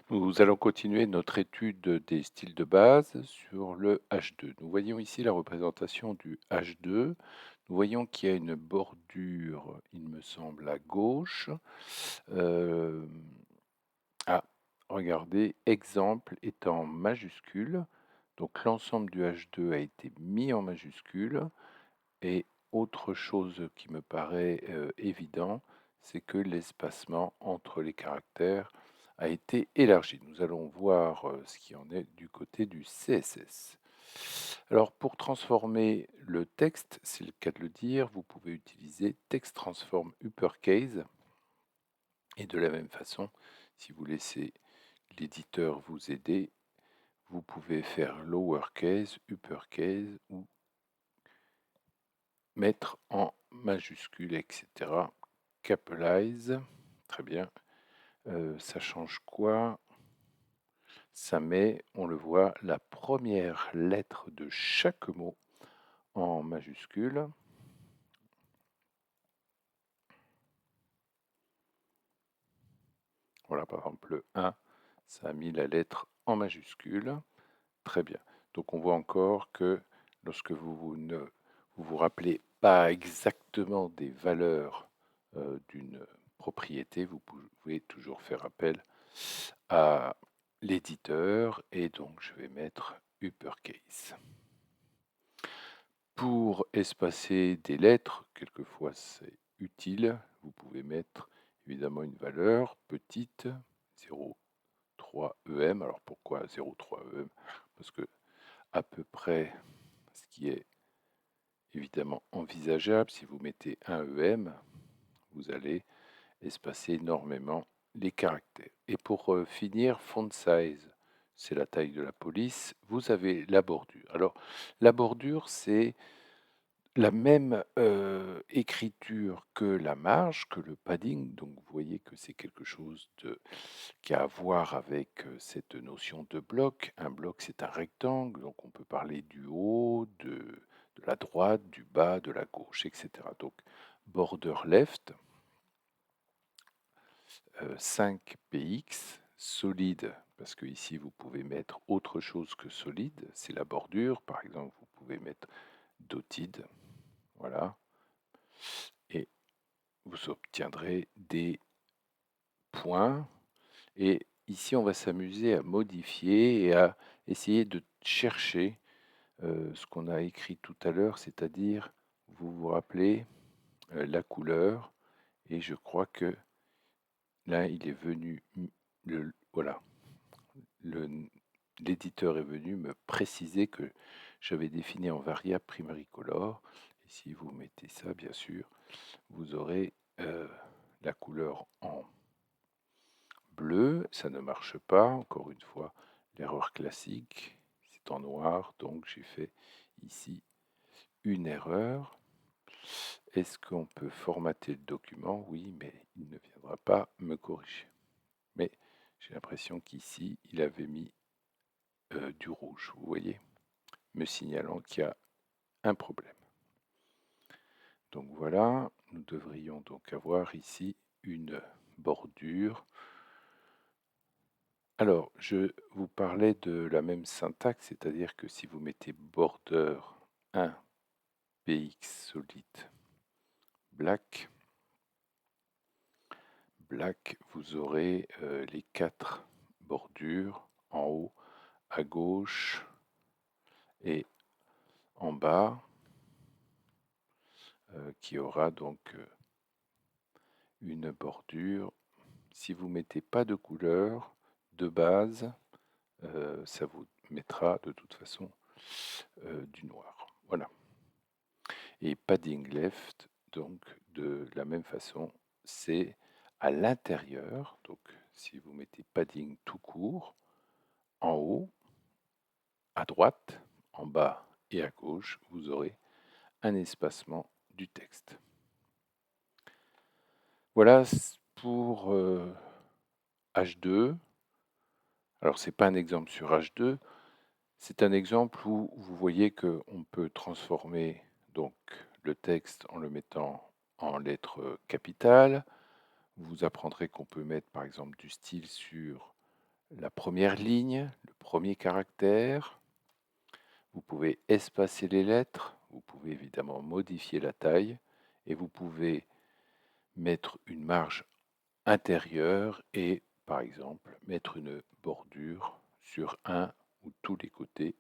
Nous allons continuer notre étude des styles de base sur le H2. Nous voyons ici la représentation du H2. Nous voyons qu'il y a une bordure, il me semble, à gauche. Euh, ah, regardez, exemple est en majuscule. Donc l'ensemble du H2 a été mis en majuscule. Et autre chose qui me paraît évident, c'est que l'espacement entre les caractères a été élargi. Nous allons voir ce qui en est du côté du CSS. Alors pour transformer le texte, c'est le cas de le dire, vous pouvez utiliser Text Transform Uppercase. Et de la même façon, si vous laissez l'éditeur vous aider, vous pouvez faire Lowercase, Uppercase ou mettre en majuscule, etc. Capitalize, très bien. Ça change quoi? Ça met, on le voit, la première lettre de chaque mot en majuscule. Voilà, par exemple, le 1, ça a mis la lettre en majuscule. Très bien. Donc on voit encore que lorsque vous ne vous rappelez pas exactement des valeurs d'une propriété, vous pouvez toujours faire appel à l'éditeur et donc je vais mettre uppercase. Pour espacer des lettres, quelquefois c'est utile, vous pouvez mettre évidemment une valeur petite, 0,3 EM. Alors pourquoi 0,3 EM? Parce que à peu près ce qui est évidemment envisageable, si vous mettez un EM, vous allez espacer énormément les caractères. Et pour finir, font size, c'est la taille de la police. Vous avez la bordure. Alors, la bordure, c'est la même écriture que la marge, que le padding. Donc, vous voyez que c'est quelque chose qui a à voir avec cette notion de bloc. Un bloc, c'est un rectangle. Donc, on peut parler du haut, de la droite, du bas, de la gauche, etc. Donc, border left, 5px, solide, parce que ici vous pouvez mettre autre chose que solide, c'est la bordure, par exemple vous pouvez mettre dotted, voilà, et vous obtiendrez des points. Et ici on va s'amuser à modifier et à essayer de chercher ce qu'on a écrit tout à l'heure, c'est-à-dire, vous vous rappelez, la couleur, et je crois que là il est venu, voilà, l'éditeur est venu me préciser que j'avais défini en variable primary-color. Et si vous mettez ça, bien sûr, vous aurez la couleur en bleu. Ça ne marche pas, encore une fois, l'erreur classique. C'est en noir, donc j'ai fait ici une erreur. Est-ce qu'on peut formater le document? Oui, mais il ne viendra pas me corriger. Mais j'ai l'impression qu'ici, il avait mis du rouge, vous voyez, me signalant qu'il y a un problème. Donc voilà, nous devrions donc avoir ici une bordure. Alors, je vous parlais de la même syntaxe, c'est-à-dire que si vous mettez border 1 px solid black, vous aurez les 4 bordures en haut, à gauche et en bas, qui aura donc une bordure. Si vous mettez pas de couleur de base, ça vous mettra de toute façon du noir. Voilà. Et padding left, donc de la même façon, c'est à l'intérieur. Donc si vous mettez padding tout court, en haut, à droite, en bas et à gauche, vous aurez un espacement du texte. Voilà pour H2. Alors, ce n'est pas un exemple sur H2, c'est un exemple où vous voyez qu'on peut transformer donc le texte en le mettant en lettres capitales. Vous apprendrez qu'on peut mettre par exemple du style sur la première ligne, le premier caractère. Vous pouvez espacer les lettres, vous pouvez évidemment modifier la taille et vous pouvez mettre une marge intérieure et, par exemple, mettre une bordure sur un ou tous les côtés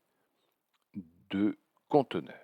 de conteneurs.